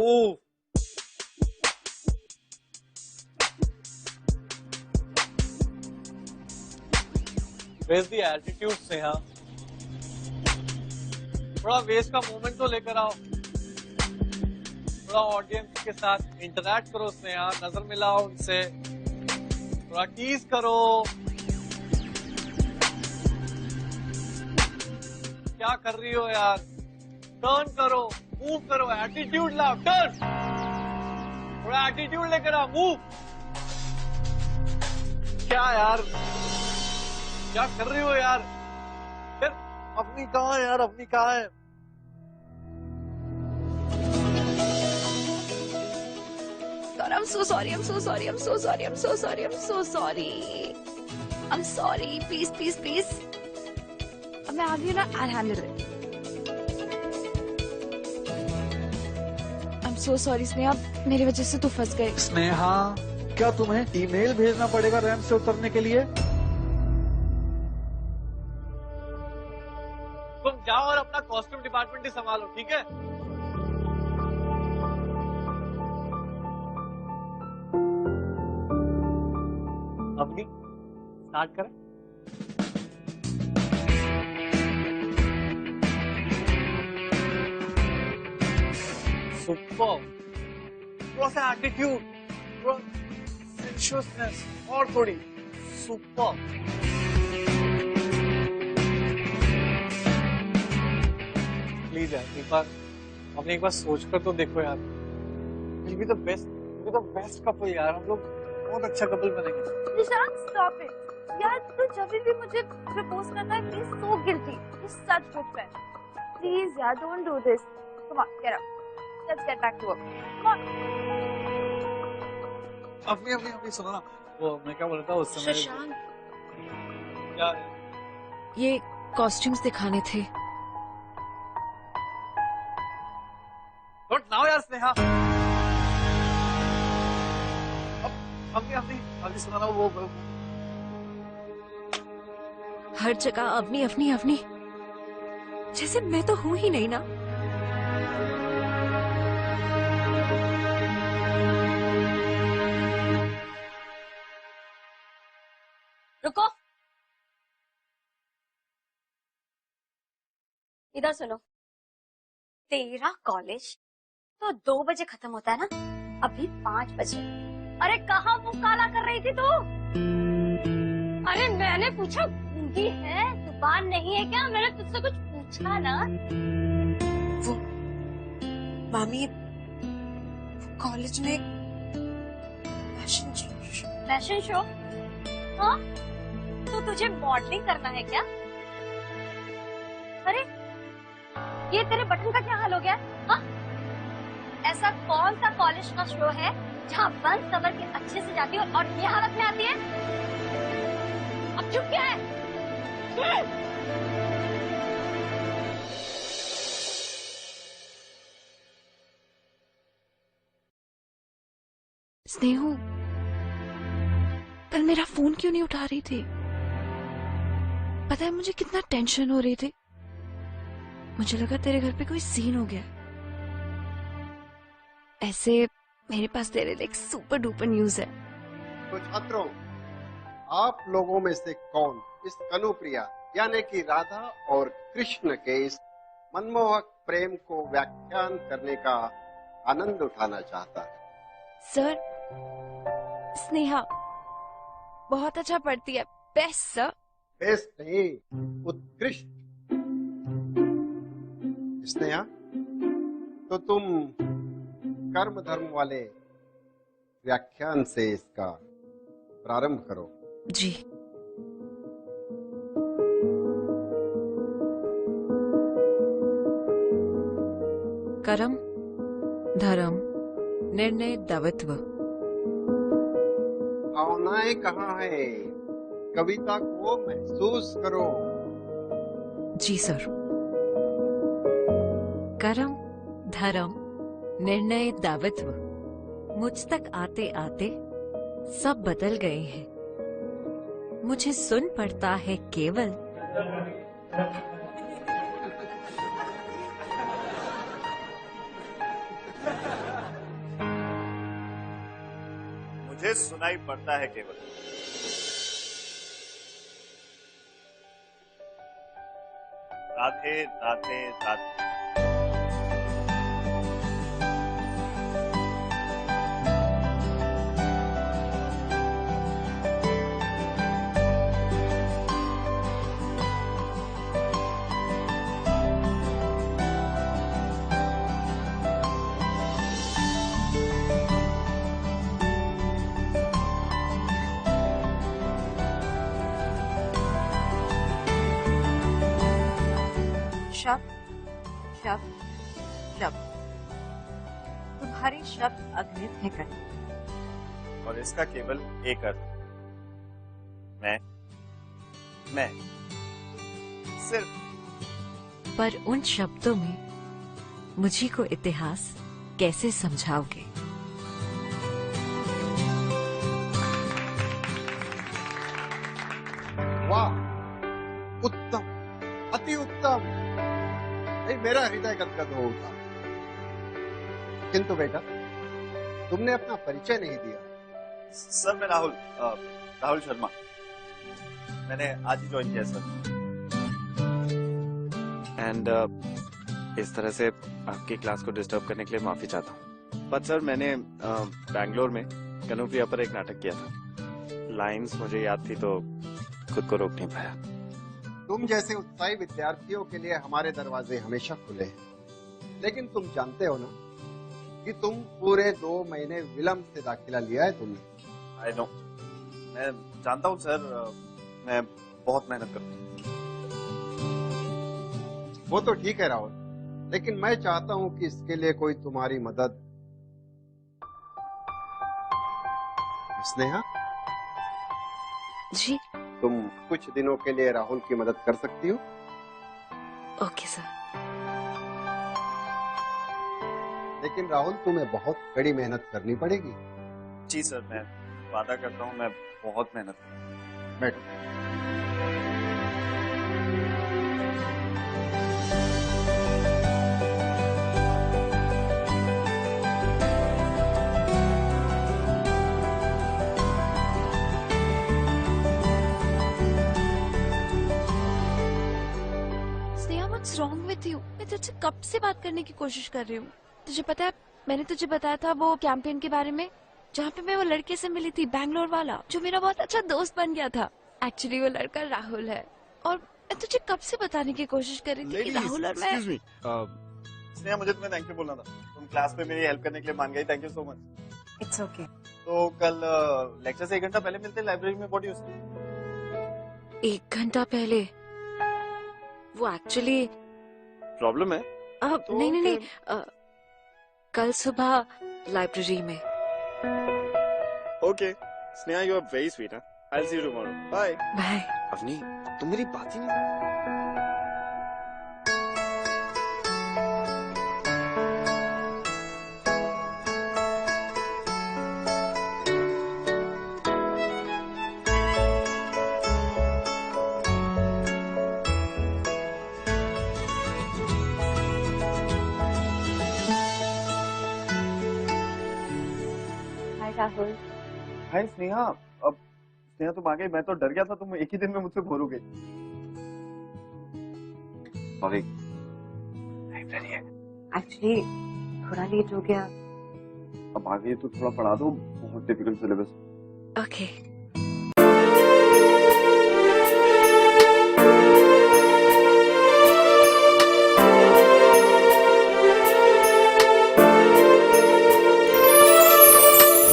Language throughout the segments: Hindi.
Move. Where's the attitude, Sneha? थोड़ा वेस्ट का मोमेंट तो लेकर आओ, थोड़ा ऑडियंस के साथ इंटरैक्ट करो स्नेहा, नजर मिलाओ उनसे, थोड़ा टीज करो। क्या कर रही हो यार? टर्न करो, मूव करो, एटीट्यूड लाओ, टर्न, थोड़ा एटीट्यूड लेकर आओ, मूव। क्या यार, क्या कर रही हो यार? फिर अपनी कहाँ है यार, अपनी कहाँ है? God, I'm so sorry, I'm so sorry, I'm so sorry, I'm so sorry, I'm so sorry. I'm sorry, please, please, please. अब मैं आ गई ना, I'll handle it. I'm so sorry, Sneha, मेरी वजह से तू फंस गई। स्नेहा, क्या तुम्हें ईमेल भेजना पड़ेगा रैंप से उतरने के लिए? तुम जाओ और अपना कॉस्ट्यूम डिपार्टमेंट ही संभालो, ठीक है? अवनी, स्टार्ट करें? सुपर, थोड़ा सा एटीट्यूड, थोड़ा सेंशुअसनेस, और थोड़ी सुपर। प्लीज यार, एक बार सोच कर तो देखो यार। We'll be the best couple यार, हम लोग बहुत अच्छा कपल बनेंगे। Nishant, stop it. यार, तू जब भी मुझे प्रपोज करता है, he's so guilty. He's such good friend. Please यार, don't do this. Come on, get up. Let's get back to work. Come on. अपनी सुनो ना, वो मैं क्या बोल रहा था उस समय। शशांक, क्या? ये कॉस्ट्यूम्स दिखाने थे। Not now यार स्नेहा। अपनी सुना ना वो। हर जगह अवनी अवनी अवनी, जैसे मैं तो हूं ही नहीं ना। रुको, इधर सुनो। तेरा कॉलेज तो 2 बजे खत्म होता है ना, अभी 5 बजे। अरे कहाँ मुंह काला कर रही थी तू? अरे मैंने पूछा गूंगी है, जुबान नहीं है क्या? मैंने तुझसे कुछ पूछा ना। वो मामी, कॉलेज में फैशन शो? हाँ, तो तुझे मॉडलिंग करना है क्या? अरे ये तेरे बटन का क्या हाल हो गया? हाँ? ऐसा कौन सा कॉलेज का शो है जहाँ बन सवर के अच्छे से जाती है और ये हालत में आती है? अब चुप क्या है? स्नेहू, कल मेरा फोन क्यों नहीं उठा रही थी? पता है मुझे कितना टेंशन हो रही थी। मुझे लगा तेरे घर पे कोई सीन हो गया। ऐसे मेरे पास तेरे लिए एक सुपर डुपर न्यूज है। तो छात्रों, आप लोगों में से कौन इस कनुप्रिया यानी कि राधा और कृष्ण के इस मनमोहक प्रेम को व्याख्यान करने का आनंद उठाना चाहता है? सर, स्नेहा बहुत अच्छा पढ़ती है। Best sir. बेस्ट नहीं, उत्कृष्ट। स्नेहा, तो तुम कर्म धर्म वाले व्याख्यान से इसका प्रारंभ करो। जी। कर्म धर्म निर्णय दायित्व। भावनाएं कहाँ है? कविता को महसूस करो। जी सर। कर्म धर्म निर्णय दायित्व मुझ तक आते आते सब बदल गए हैं। मुझे सुन पड़ता है केवल मुझे सुनाई पड़ता है केवल राधे राधे राधे। शब्द शब्द शब्द, तुम्हारे शब्द अद्भुत है कहीं, और इसका केवल एक अर्थ, मैं सिर्फ। पर उन शब्दों में मुझे को इतिहास कैसे समझाओगे? वाह, उत्तम, अति उत्तम। नहीं, मेरा हृदय गदगद हो उठा। किंतु बेटा, तुमने अपना परिचय नहीं दिया। सर मैं राहुल शर्मा, मैंने आज ही ज्वाइन किया सर। एंड इस तरह से आपकी क्लास को डिस्टर्ब करने के लिए माफी चाहता हूँ। बट सर मैंने बैंगलोर में कनुप्रिया पर एक नाटक किया था। लाइंस मुझे याद थी तो खुद को रोक नहीं पाया। तुम जैसे उत्साही विद्यार्थियों के लिए हमारे दरवाजे हमेशा खुले हैं, लेकिन तुम जानते हो ना कि तुम पूरे 2 महीने विलंब से दाखिला लिया है तुमने। आई नो, मैं जानता हूँ सर, मैं बहुत मेहनत करता हूँ। वो तो ठीक है राहुल, लेकिन मैं चाहता हूँ कि इसके लिए कोई तुम्हारी मदद। स्नेहा जी तुम कुछ दिनों के लिए राहुल की मदद कर सकती हो? Okay sir. लेकिन राहुल तुम्हें बहुत कड़ी मेहनत करनी पड़ेगी। जी सर, मैं वादा करता हूँ मैं बहुत मेहनत करूँगा। बैठो। What's wrong with you? मैं तुझसे कब से बात करने की कोशिश कर रही हूँ। तुझे पता है मैंने तुझे बताया था वो कैंपेन के बारे में, जहाँ पे मैं वो लड़के से मिली थी, बैंगलोर वाला, जो मेरा बहुत अच्छा दोस्त बन गया था। एक्चुअली वो लड़का राहुल है, और मैं तुझे कब से बताने की कोशिश कर रही थी कि राहुल और मैं। स्नेहा, मुझे तुम्हें थैंक यू बोलना था। तुम क्लास में मेरी हेल्प करने के लिए मान गई, thank you so much. It's okay. तो कल लेक्चर से 1 घंटा पहले मिलते हैं लाइब्रेरी में। व्हाट डू यू से? 1 घंटा पहले? वो एक्चुअली प्रॉब्लम है? नहीं, कल सुबह लाइब्रेरी में। Okay Sneha, you are very sweet. I will see you tomorrow. Bye bye. Avni, तुम मेरी बात ही नहीं। राहुल। हाय स्नेहा। अब स्नेहा तुम आ गई, मैं तो डर गया था तुम एक ही दिन में मुझसे बोर हो गई। सॉरी, लाइब्रेरी है। एक्चुअली थोड़ा लेट हो गया। अब आ गई तो थोड़ा पढ़ा दो, बहुत डिफिकल्ट सिलेबस। ओके।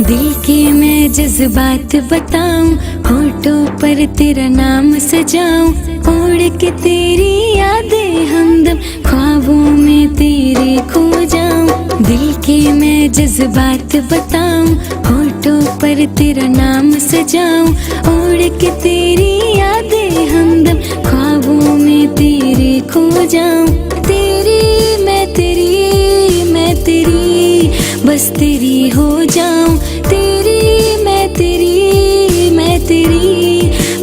दिल के मैं जज्बात बताऊं, होठों पर तेरा नाम सजाऊं, उड़ के तेरी यादें हमदम ख्वाबों में तेरे खो जाऊं। दिल के मैं जज्बात बताऊं, होठों पर तेरा नाम सजाऊं, उड़ के तेरी यादें हमदम ख्वाबों में तेरे खो जाऊं। तेरी मैं तेरी बस तेरी हो जाऊं। तेरी मैं तेरी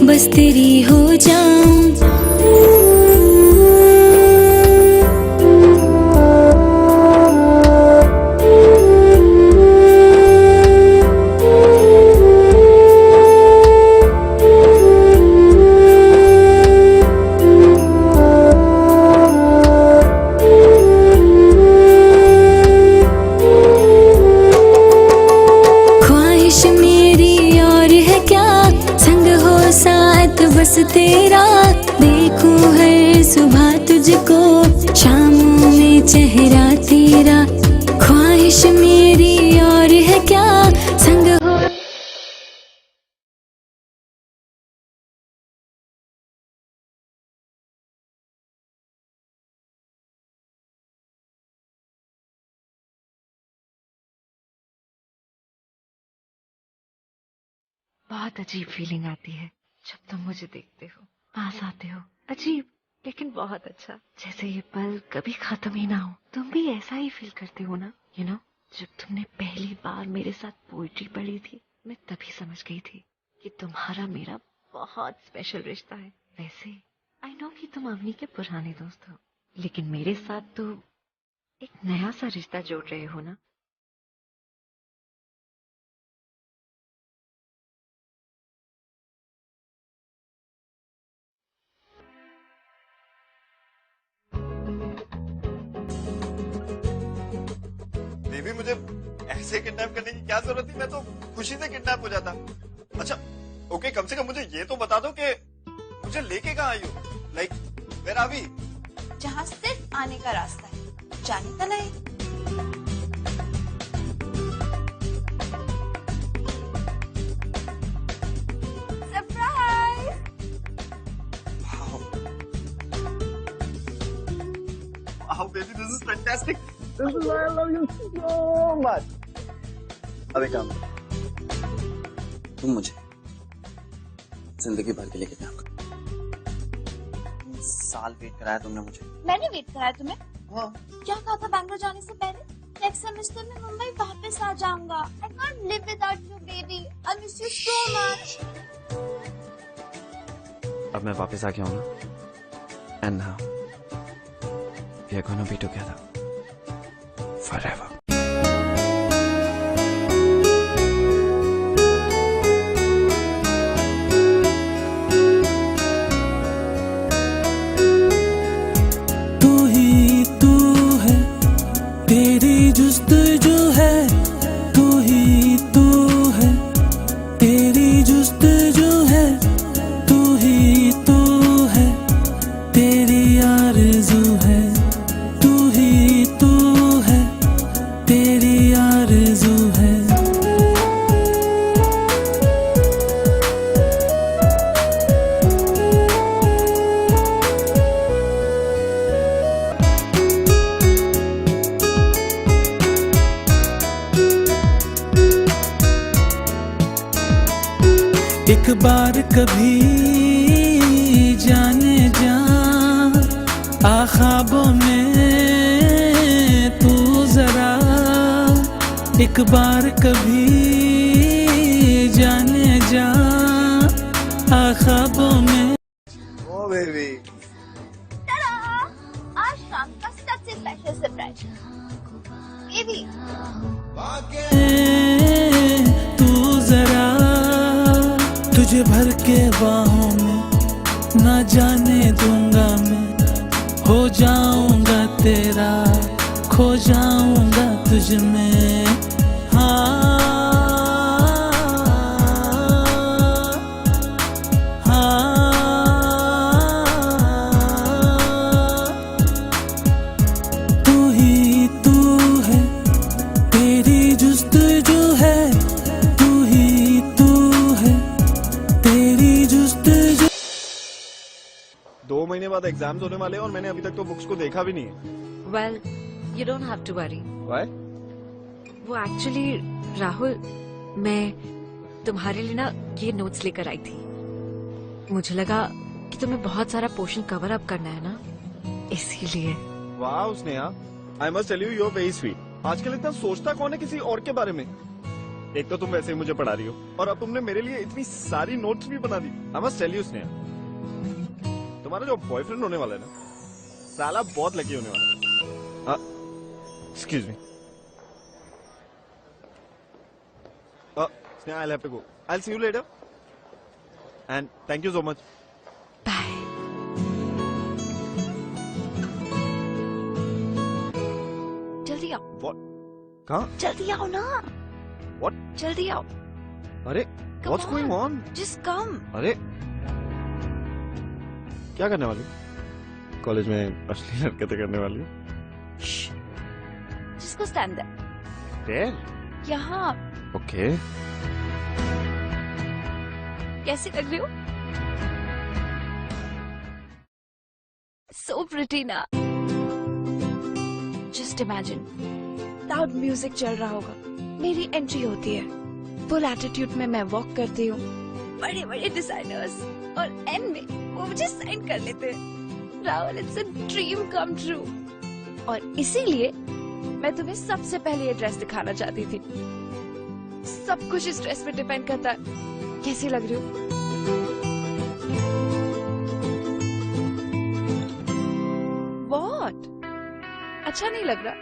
बस तेरी हो जाऊं। पास तेरा, देखूं हर सुबह तुझको, शामों में चेहरा तेरा, ख्वाहिश मेरी और है क्या संग हो। बहुत अजीब फीलिंग आती है जब तुम मुझे देखते हो, पास आते हो। अजीब लेकिन बहुत अच्छा, जैसे ये पल कभी खत्म ही ना हो। तुम भी ऐसा ही फील करते हो ना? यू नो, जब तुमने पहली बार मेरे साथ पोइट्री पढ़ी थी, मैं तभी समझ गई थी कि तुम्हारा मेरा बहुत स्पेशल रिश्ता है। वैसे आई नो कि तुम अवनी के पुराने दोस्त हो, लेकिन मेरे साथ तो एक नया सा रिश्ता जोड़ रहे हो ना। बेबी, मुझे ऐसे किडनैप करने की क्या जरूरत थी? मैं तो खुशी से किडनैप हो जाता। अच्छा ओके, कम से कम मुझे ये तो बता दो कि मुझे लेके कहाँ आई हो? Like where are we? जहाँ सिर्फ आने का रास्ता है, जाने का नहीं। Surprise! Wow baby, this is fantastic. This is why I love you so much. अब एक काम करो, तुम मुझे जिंदगी भर के लेके जाओगे। 3 साल वेट कराया तुमने मुझे। मैंने वेट कराया तुम्हें? हाँ। क्या कहा था बैंगलोर जाने से पहले? नेक्स्ट सेमेस्टर में मुंबई वापस आ जाऊंगा। I can't live without you, baby. I miss you so much. अब मैं वापस आ गया हूँ ना, and now we are gonna be together forever. तू ही तू है, तेरी जुस्तजू है, तू ही तू है, तेरी जुस्तजू है, तू ही तू है, तेरी आरज़ू है, तू ही तू है, तेरी आरज़ू है। एक बार कभी जाने जा, आ ख्वाबों में तू जरा, एक बार कभी जाने जा, आ ख्वाबों में। ओ बेबी, Ta-da! आज शाम का सबसे स्पेशल सरप्राइज, बेबी। तू जरा, तुझे भर के बाहों में ना जाने दूंगा मैं, हो जाऊंगा तेरा, खो जाऊंगा तुझ में। हाँ तू ही तू है, तेरी जुस्तजू है, तू ही तू है, तेरी जुस्तजू। 2 महीने बाद एग्जाम्स होने वाले हैं और मैंने अभी तक तो बुक्स को देखा भी नहीं है। Well, you don't have to worry. Why? वो एक्चुअली राहुल, मैं तुम्हारे लिए ना ये नोट्स लेकर आई थी। मुझे लगा कि तुम्हें बहुत सारा पोर्शन कवर अप करना है ना, इसीलिए। वाह Sneha, I must tell you, you are very sweet. आजकल इतना सोचता कौन है किसी और के बारे में? एक तो तुम वैसे ही मुझे पढ़ा रही हो और अब तुमने मेरे लिए इतनी सारी नोट्स भी बना दी। I must tell you Sneha, तुम्हारा जो बॉयफ्रेंड होने वाला है ना, साला बहुत लकी होने वाला है। Excuse me, Sneha, I'll have to go. I'll see you later. And thank you so much. Bye. जल्दी आओ। What? कहाँ? जल्दी आओ ना। What? जल्दी आओ। अरे, what's going on? Just come. अरे क्या करने वाली? कॉलेज में असली हरकतें करने वाली? जिसको स्टैंड है देयर यहाँ। ओके। कैसी लग रही हो? So pretty ना। Just imagine, लाउड म्यूजिक चल रहा होगा, मेरी एंट्री होती है, फुल एटीट्यूड में मैं वॉक करती हूँ, बड़े बड़े डिजाइनर्स और एंड में वो मुझे साइन कर लेते हैं। Rahul, it's a dream come true. और इसीलिए मैं तुम्हें सबसे पहले ये ड्रेस दिखाना चाहती थी। सब कुछ इस ड्रेस पे डिपेंड करता है। कैसी लग रही हूँ? What? अच्छा नहीं लग रहा?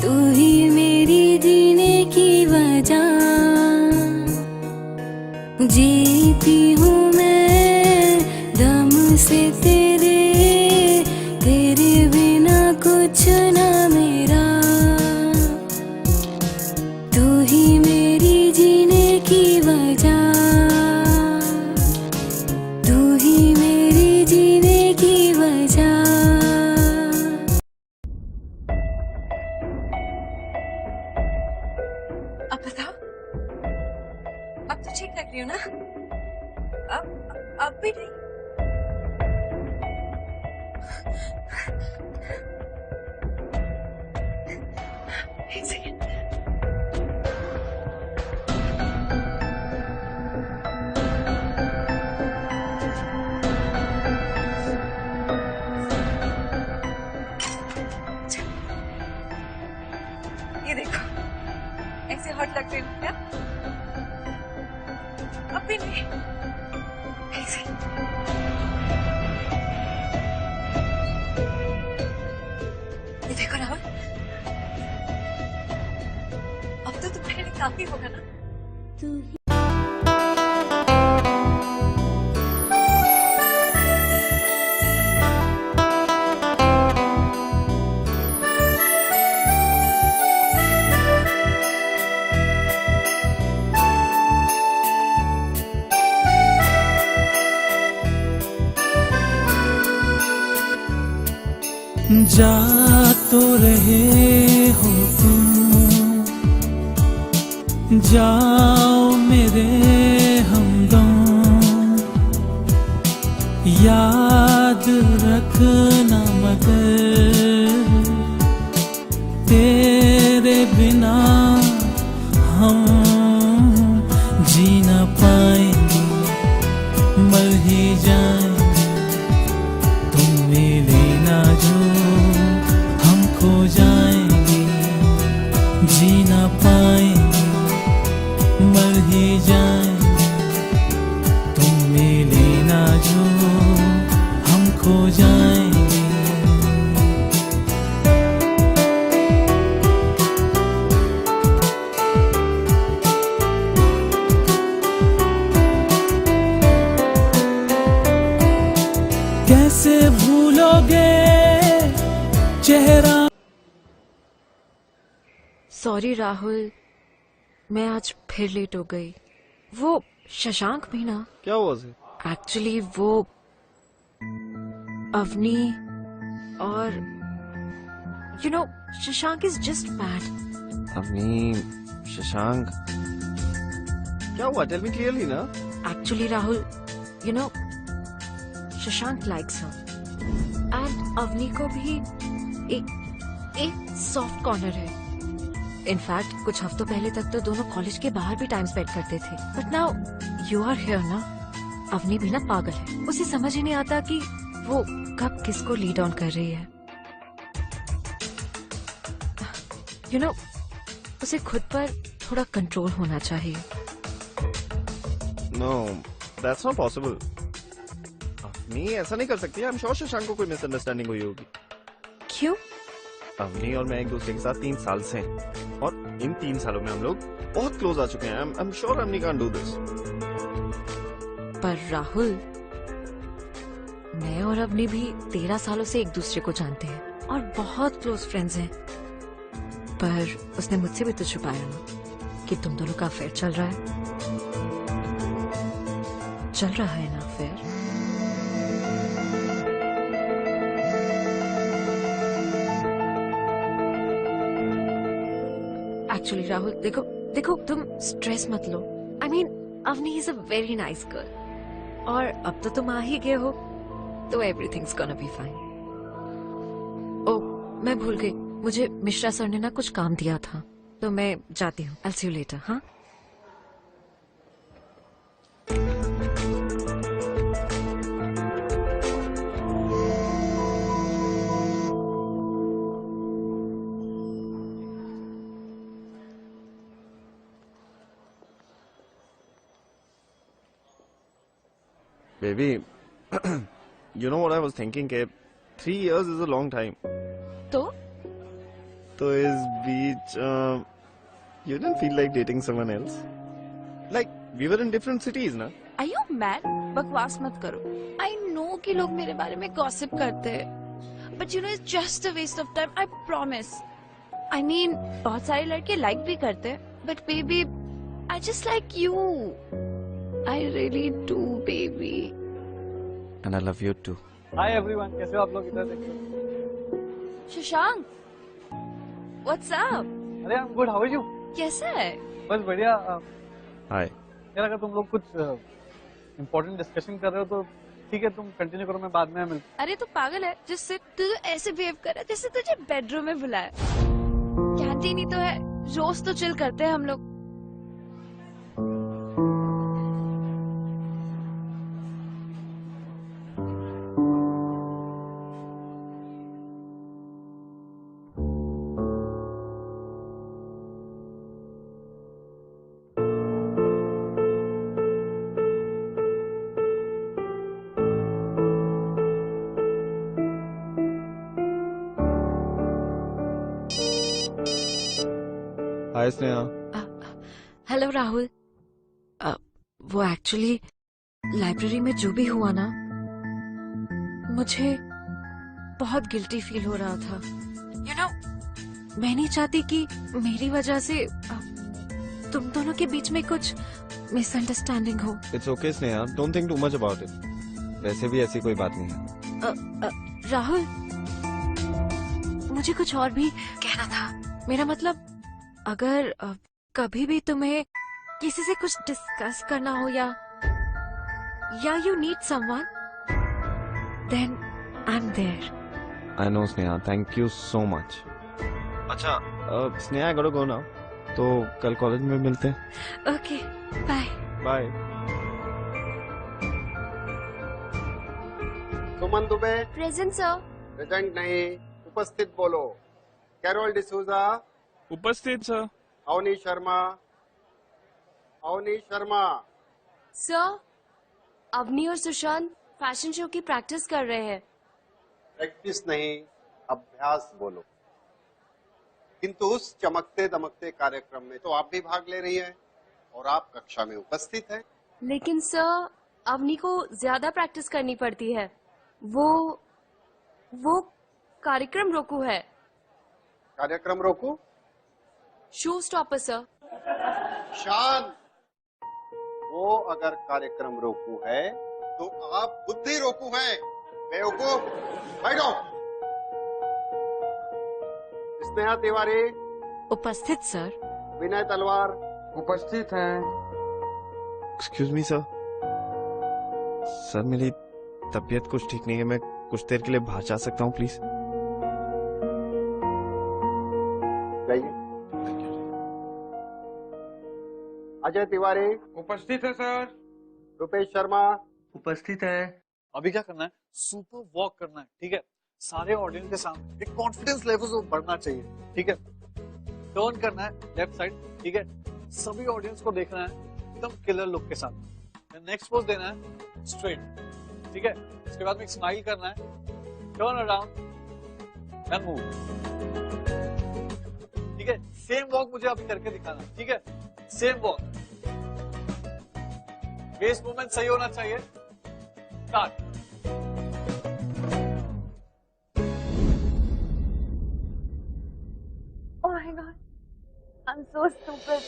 तू ही मेरी जीने की वजह, जीती हूँ मैं दम से तेरे, तेरे बिना कुछ ना मेरा। तू ही मेरी जीने की वजह, तू ही मेरी जीने की वजह। अब बताओ, अब तो ठीक लग रही हो ना? अब भी नहीं? एक सेकेंड। ये देखो, ऐसे हॉट लग रही हूँ क्या? अब भी नहीं? ऐसे ये देखो राहुल, अब तो तुम्हारे लिए काफी होगा ना? जा तो रहे हो तुम, जाओ मेरे हमदम, याद रखना मगर तेरे बिना हम जी न पाएंगे, मर ही जाएंगे। तुम मिले ना जो हम खो जाएंगे, जी ना पाएंगे, मर ही जाएंगे। तुम मिले ना जो हम खो जाएंगे। कैसे भूलोगे चेहरा। सॉरी राहुल, मैं आज फिर लेट हो गई। वो शशांक भी ना, क्या हुआ उसे? एक्चुअली वो अवनी और you know Shashank is just bad. Avni, Shashank, क्या हुआ? टेल मी क्लियरली ना। Actually Rahul, you know Shashank likes her and Avni को भी एक सॉफ्ट कॉर्नर है। इनफैक्ट कुछ हफ्तों पहले तक तो दोनों कॉलेज के बाहर भी टाइम स्पेंड करते थे, but now you are here ना। अवनी भी ना पागल है, उसे समझ ही नहीं आता कि वो कब किसको लीड ऑन कर रही है। यू नो उसे खुद पर थोड़ा कंट्रोल होना चाहिए। No, that's not possible. Avni ऐसा नहीं कर सकती। आई एम श्योर शशांक को कोई मिसअंडरस्टैंडिंग हुई होगी। क्यों? अवनी और मैं एक दूसरे के साथ 3 साल से हैं और इन 3 सालों में हम लोग बहुत क्लोज आ चुके हैं। I am sure Avni can do this. पर राहुल, मैं और अवनी भी 13 सालों से एक दूसरे को जानते हैं और बहुत क्लोज फ्रेंड्स हैं, पर उसने मुझसे भी तो छुपाया ना कि तुम दोनों का अफेयर चल रहा है। चल रहा है ना अफेयर? एक्चुअली राहुल, देखो देखो, तुम स्ट्रेस मत लो। I mean, Avni is a very nice girl, और अब तो तुम आ ही गए हो, तो everything's gonna be fine. Oh, मैं भूल गई, मुझे मिश्रा सर ने ना कुछ काम दिया था, तो मैं जाती हूँ। I'll see you later, हाँ? Baby, you know what I was thinking? कि 3 years is a long time. तो इस बीच you didn't feel like dating someone else? Like we were in different cities, ना? Are you mad? बकवास मत करो। I know कि लोग मेरे बारे में gossip करते हैं, but you know it's just a waste of time. I promise. I mean, बहुत सारे लड़के like भी करते हैं, but baby, I just like you. I really do, baby. And I love you too. Hi everyone, कैसे हो आप लोग? इधर देखो। Shashank, what's up? अरे I'm good, how are you? कैसा है? बस बढ़िया। Hi. यार अगर तुम लोग कुछ इम्पोर्टेंट डिस्कशन कर रहे हो तो ठीक है, तुम कंटिन्यू करो, मैं बाद में मिलता। अरे तू पागल है, जिससे तू ऐसे बिहेव कर रहा है जैसे तुझे बेडरूम में बुलाया। कैंटीन ही तो है, रोज तो चिल करते हैं हम लोग। हाय स्नेहा। हेलो राहुल। वो एक्चुअली लाइब्रेरी में जो भी हुआ ना, मुझे बहुत गिल्टी फील हो रहा था। यू नो, मैं नहीं चाहती कि मेरी वजह से तुम दोनों के बीच में कुछ मिसअंडरस्टैंडिंग हो। It's okay Sneha, don't think too much about it. वैसे भी ऐसी कोई बात नहीं है। राहुल, मुझे कुछ और भी कहना था। मेरा मतलब, अगर कभी भी तुम्हें किसी से कुछ डिस्कस करना हो या you need someone, then I am there. I know Sneha, thank you so much. अच्छा Sneha, I got to go now, तो कल कॉलेज में मिलते हैं। Okay, bye bye. Suman Dubey. Present sir. Present नहीं, उपस्थित बोलो। कैरोल डिसूजा। उपस्थित सर। अवनी शर्मा। अवनी शर्मा। सर, अवनी और सुशांत फैशन शो की प्रैक्टिस कर रहे हैं। प्रैक्टिस नहीं, अभ्यास बोलो। किंतु उस चमकते दमकते कार्यक्रम में तो आप भी भाग ले रही हैं और आप कक्षा में उपस्थित हैं। लेकिन सर, अवनी को ज्यादा प्रैक्टिस करनी पड़ती है। वो कार्यक्रम रोकू है। कार्यक्रम रोकू? Show stopper sir. शांत। वो अगर कार्यक्रम रोकू है तो आप बुद्धि रोकू हैं। बेवकूफ, बैठो। स्नेहा तिवारी। उपस्थित सर। विनय तलवार। उपस्थित हैं। Excuse me sir. सर, मेरी तबीयत कुछ ठीक नहीं है, मैं कुछ देर के लिए बाहर जा सकता हूँ प्लीज? जाइए। अजय तिवारी। उपस्थित है सर। रुपेश शर्मा। उपस्थित है। अभी क्या करना है? सुपर वॉक करना है, ठीक है? सारे ऑडियंस के सामने एक कॉन्फिडेंस लेवल बढ़ना चाहिए, ठीक है? टर्न करना है लेफ्ट साइड, ठीक है? सभी ऑडियंस को देखना है एकदम किलर लुक के साथ। नेक्स्ट पोज देना है स्ट्रेट, ठीक है? उसके बाद में एक स्माइल करना है, टर्न अराउंड एंड मूव, ठीक है? सेम वॉक मुझे अभी करके दिखाना, ठीक है? सेम वॉक, वेस्ट मूवमेंट सही होना चाहिए। Start. so stupid.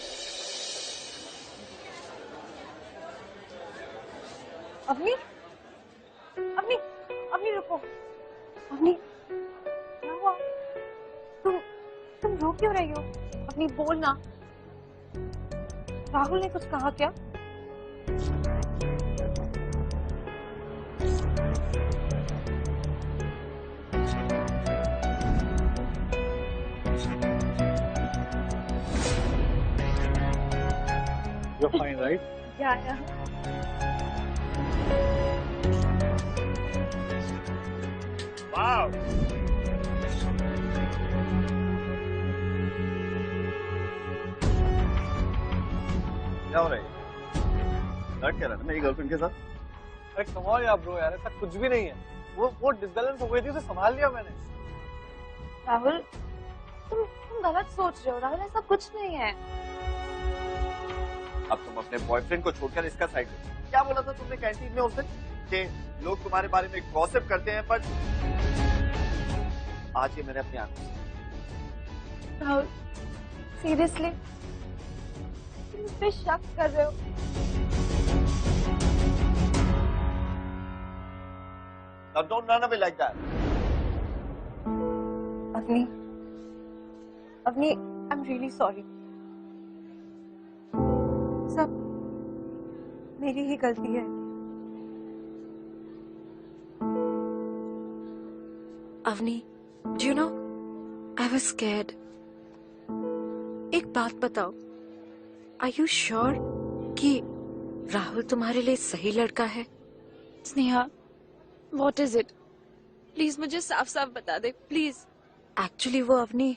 Avni, Avni, Avni रुको। अवनी, क्या हुआ? तुम रो क्यों रही हो? अवनी बोल ना। राहुल ने कुछ कहा क्या? You're fine, right? Yeah. Wow. क्या हो रहा है? लड़ क्या रहा है मेरी गर्लफ्रेंड के साथ? अरे कमाल यार ब्रो, यार ऐसा कुछ भी नहीं है। वो डिसबैलेंस हो गई थी, उसे संभाल लिया मैंने। राहुल, तुम गलत सोच रहे हो। राहुल ऐसा कुछ नहीं है। अब तुम अपने बॉयफ्रेंड को छोड़कर इसका साइड लो। क्या बोला था तुमने कैंटीन में उस दिन कि लोग तुम्हारे बारे में गॉसिप करते हैं, पर आज ये मैंने अपनी आंखों से। राहुल, सीरियसली तुम मुझ पे शक कर रहे हो? Now don't run away like that. Avani, I'm really sorry. सब मेरी ही गलती है। Avani, do you know, I was scared. एक बात बताओ, Are you sure कि राहुल तुम्हारे लिए सही लड़का है? Sneha, what is it? Please मुझे साफ साफ बता दे, प्लीज। एक्चुअली वो अवनी,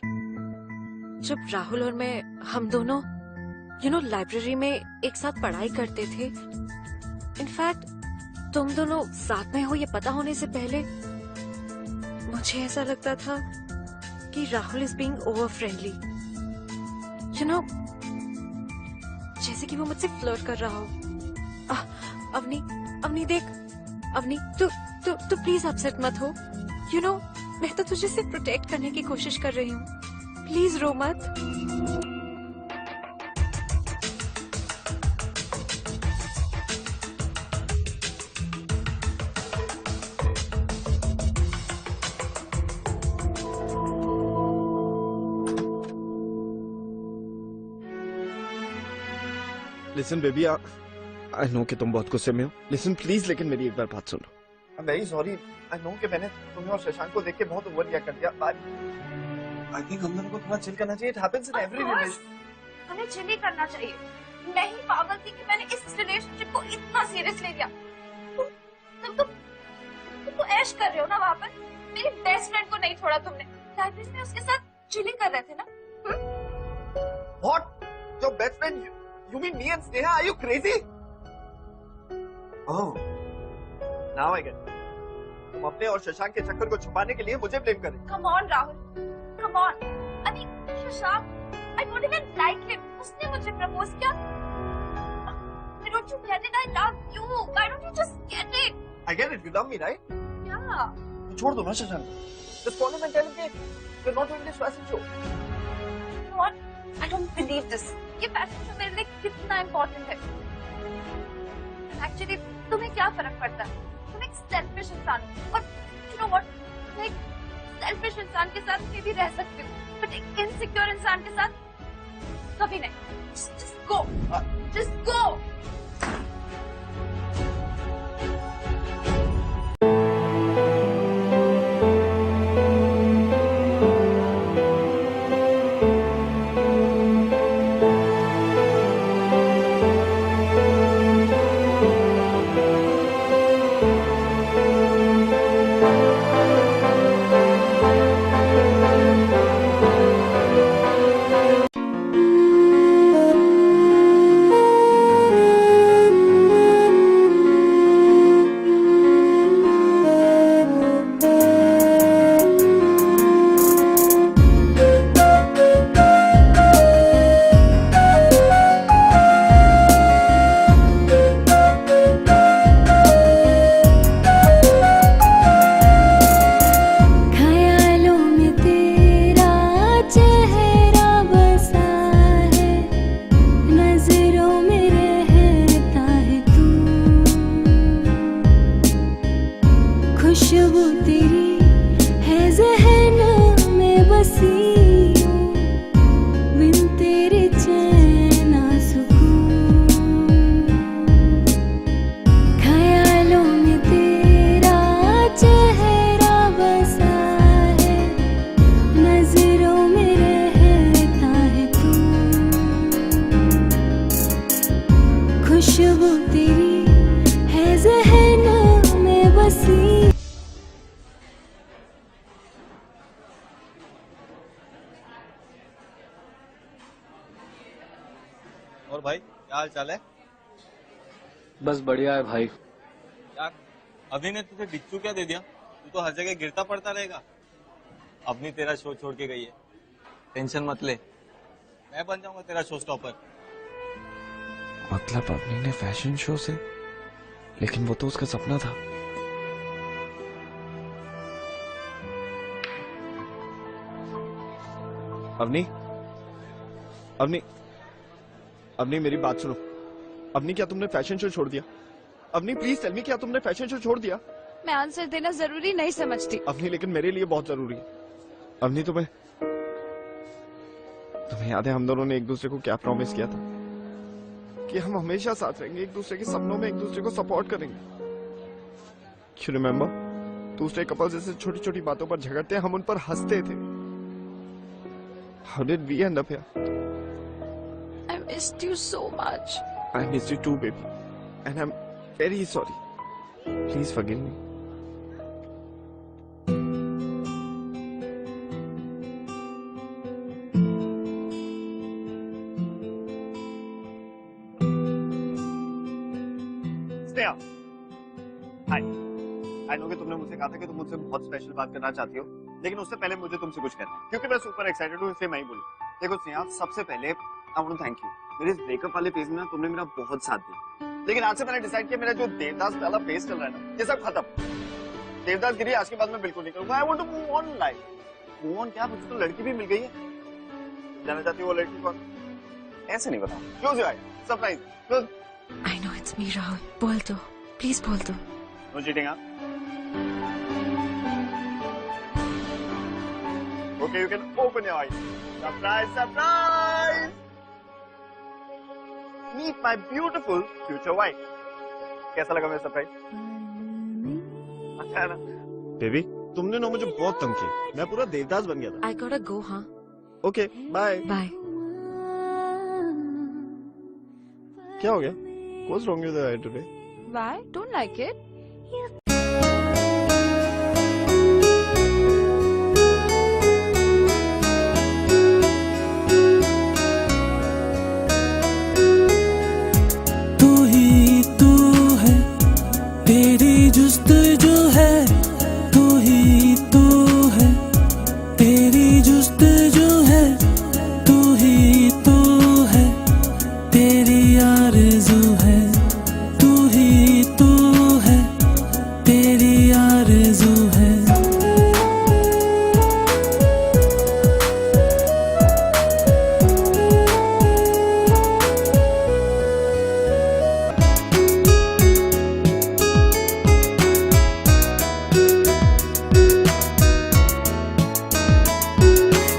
जब राहुल और मैं हम दोनों लाइब्रेरी में एक साथ पढ़ाई करते थे, इनफैक्ट तुम दोनों साथ में हो ये पता होने से पहले मुझे ऐसा लगता था कि Rahul is being over friendly, जैसे कि वो मुझसे फ्लर्ट कर रहा हो। अवनी देख, अवनी तू प्लीज अपसेट मत हो। मैं तो तुझे सिर्फ प्रोटेक्ट करने की कोशिश कर रही हूँ। प्लीज रो मत। लिसन बेबी, आई नो कि तुम बहुत गुस्से में हो। लिसन प्लीज, लेकिन मेरी एक बार बात सुनो। I'm very sorry. I know कि मैंने तुम्हें और शशांक को देख के बहुत ओवर रिएक्ट कर दिया। I think हम दोनों को थोड़ा चिल करना चाहिए। It happens in every relation. हमें चिल ही करना चाहिए। मैं ही पागल थी कि मैंने इस रिलेशनशिप को इतना सीरियस ले लिया। तुम ऐश कर रहे हो ना वहाँ पर? मेरी बेस्ट फ्रेंड को नहीं छोड़ा तुमने। लाइब्रेरी में उसके साथ चिलिंग कर रहे थे ना? What? Your best friend? You mean me and Sneha? Are you crazy? Oh. Now I get it. तुम अपने और शशांक के चक्कर को छुपाने के लिए मुझे ब्लेम करें। Come on, Rahul. Come on. I mean, Shashank, I don't even like him. उसने मुझे प्रपोज किया। Why don't you get it? I love you. Why don't you just get it? I get it. You love me, right? Yeah. तो छोड़ दो ना Shashank. Just call him and tell him कि you're not doing this fashion show. You know what? I don't believe this. ये फैशन शो मेरे लिए कितना इम्पोर्टेंट है। Actually, तुम्हें क्या फर्क पड़ता है? तुम एक सेल्फिश इंसान हो, और you know what? मैं एक सेल्फिश इंसान के साथ भी रह सकती हूँ, बट एक इनसिक्योर इंसान के साथ कभी नहीं। Just go. Just go. खुशबू तेरी है ज़हनों में बसी। और भाई क्या हाल चाल है? बस बढ़िया है भाई। क्या अभी ने तुझे बिच्छू क्या दे दिया? तू तो हर जगह गिरता पड़ता रहेगा। अवनी तेरा शो छोड़ के गई है, टेंशन मत ले, मैं बन जाऊंगा तेरा शो स्टॉपर। मतलब अवनी ने फैशन शो से, लेकिन वो तो उसका सपना था। अवनी, अवनी, अवनी मेरी बात सुनो। अवनी क्या तुमने फैशन शो छोड़ दिया? अवनी प्लीज टेल मी, क्या तुमने फैशन शो छोड़ दिया? मैं आंसर देना जरूरी नहीं समझती। अवनी लेकिन मेरे लिए बहुत जरूरी है। अवनी तुम्हें याद है हम दोनों ने एक दूसरे को क्या प्रॉमिस किया था? कि हम हमेशा साथ रहेंगे, एक दूसरे के सपनों में एक दूसरे को सपोर्ट करेंगे। You remember? दूसरे कपल जैसे छोटी छोटी बातों पर झगड़ते हम उन पर हंसते थे। How did we end up here? I missed you so much. I missed you too, baby. And I'm very sorry. Please forgive me. Sneha. Hi. I know कि तुमने मुझसे कहा था कि तुम मुझसे बहुत स्पेशल बात करना चाहती हो, लेकिन उससे पहले मुझे तुमसे कुछ कहना है, क्योंकि मैं सुपर एक्साइटेड हूँ, इसलिए मैं ही बोलूँ। देखो स्नेहा, सबसे पहले I want to thank you. मेरे इस ब्रेकअप वाले फेज में ना तुमने मेरा बहुत साथ दिया, लेकिन आज से मैंने डिसाइड किया मेरा जो देवदास वाला फेज चल रहा है ना, ये सब खत्म। देवदास गिरी आज के बाद मैं बिल्कुल नहीं करूंगा। I want to move on life. Move on क्या? मुझे तो लड़की भी मिल गई है। जानना चाहती हो वो लड़की कौन? ऐसे नहीं बताऊं। Close your eyes. Surprise. Close. I know it's me, Rahul. बोल दो, प्लीज बोल दो। No cheating, huh? Okay, you can open your eyes. Surprise, surprise! Meet my beautiful future wife. कैसा लगा मेरा सरप्राइज? अच्छा है ना? बेबी, तुमने ना मुझे बहुत तंग किया। मैं पूरा देवदास बन गया था। I gotta go, हाँ? Okay, bye. Bye. क्या हो गया? What's wrong with your eye today? Why? Don't like it? तू ही तू है, तेरी जुस्तजू है। तू ही तू है, तेरी जुस्तजू है। तू ही तू है, तेरी आरज़ू है। तू ही तू है, तेरी आरज़ू है।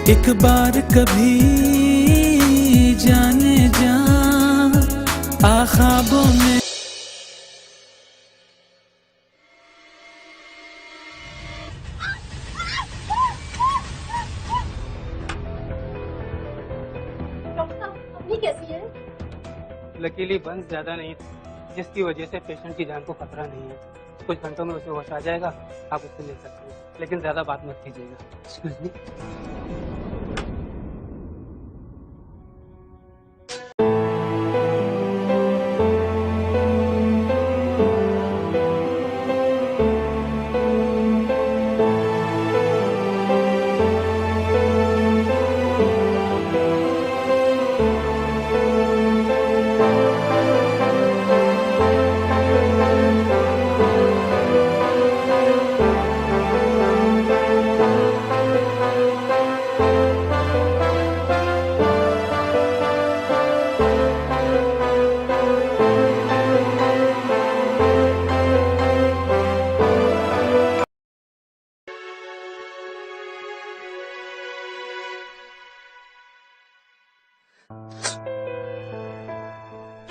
एक बार कभी जाने जा आ ख्वाबों में। अभी कैसी है? लकीली बंस ज्यादा नहीं थी, जिसकी वजह से पेशेंट की जान को खतरा नहीं है। कुछ घंटों में उसे होश आ जाएगा, आप उससे मिल सकते हैं, लेकिन ज्यादा बात मत कीजिएगा। Excuse me?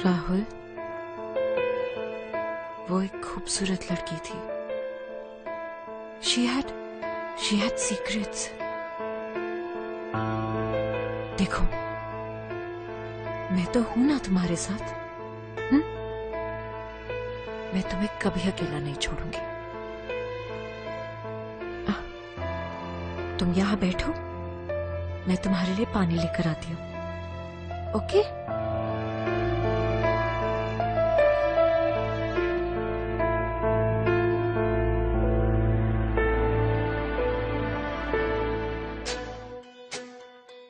राहुल, वो एक खूबसूरत लड़की थी। She had secrets. देखो, मैं तो हूं ना तुम्हारे साथ। मैं तुम्हें कभी अकेला नहीं छोड़ूंगी। तुम यहाँ बैठो, मैं तुम्हारे लिए पानी लेकर आती हूँ। Okay?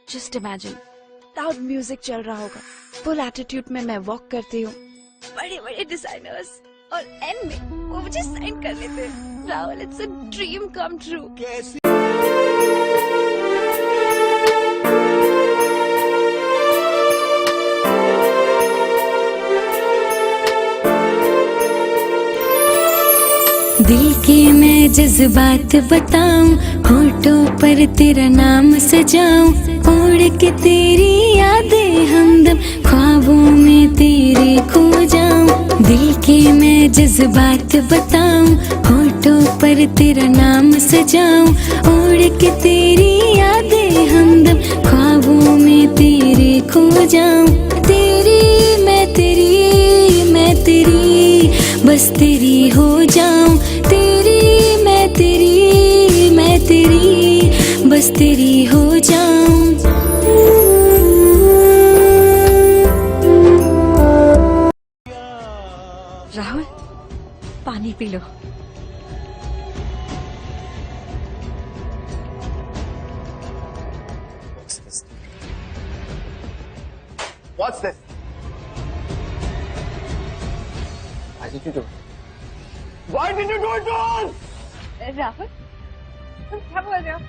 Just imagine, loud music चल रहा होगा, फुल एटीट्यूड में मैं वॉक करती हूँ, बड़े बड़े डिजाइनर्स और एंड में वो मुझे साइन कर लेते हैं। Rahul, it's a dream come true. दिल के मैं जज्बात बताऊं, होठों पर तेरा नाम सजाऊं, उड़ के तेरी यादें हमदम ख्वाबों में तेरे खो जाऊं। दिल के मैं जज्बात बताऊं, होठों पर तेरा नाम सजाऊं, उड़ के तेरी यादें हमदम ख्वाबों में तेरे खो जाऊं। तेरी मैं तेरी बस तेरी हो जाऊं। तेरी मैं तेरी बस तेरी हो जाऊं। राहुल, पानी P low. What's this? Why did you do it? Why did you do it to us? Rahul, तुम क्या बोल रहे हो?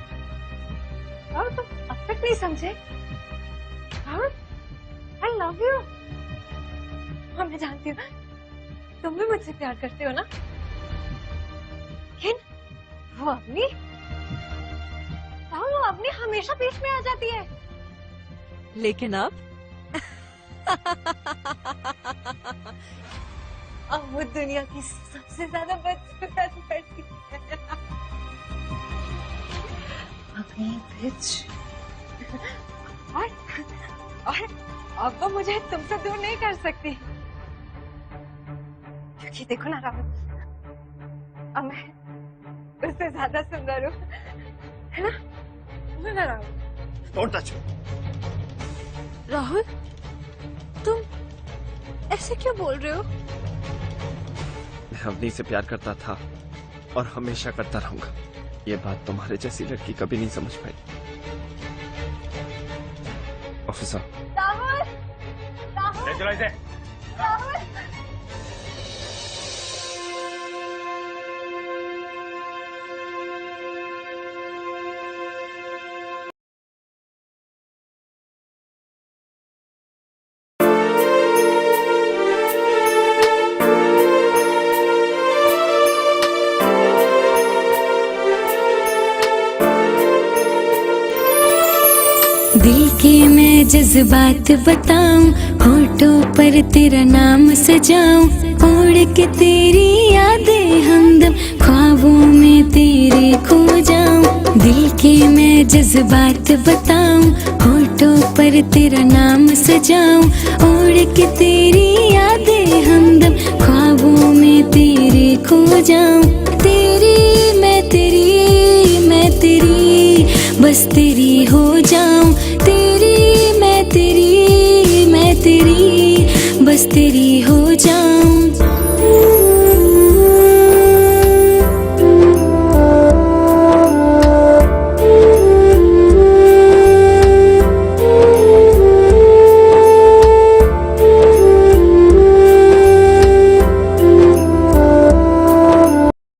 राहुल, तुम अब तक नहीं समझे? Rahul, I love you. हाँ, मैं जानती हूँ, तुम भी मुझसे प्यार करते हो ना? लेकिन वो अवनी, राहुल, वो अवनी हमेशा बीच में आ जाती है। लेकिन अब अब वो दुनिया की सबसे ज्यादा बदसूरत लड़की है। अभी बिच। और अब वो मुझे तुमसे दूर नहीं कर सकती, क्योंकि देखो ना राहुल, अब मैं उससे ज्यादा सुंदर हूँ, है ना Rahul? Don't touch me. Rahul, तुम ऐसे क्यों बोल रहे हो? मैं अवनी से प्यार करता था और हमेशा करता रहूंगा। ये बात तुम्हारे जैसी लड़की कभी नहीं समझ पाई। ऑफिसर, राहुल, राहुल, चलो इसे। राहुल। दिल के मैं जज्बात बताऊं, होठों पर तेरा नाम सजाऊं, उड़ के तेरी यादें हमदम ख्वाबों में तेरे खो जाऊं। दिल के मैं जज्बात बताऊं, होठों पर तेरा नाम सजाऊं, उड़ के तेरी यादें हमदम ख्वाबों में तेरे खो जाऊं। तेरी मैं तेरी बस तेरी हो जाऊं। तेरी मैं तेरी बस तेरी हो जाऊं।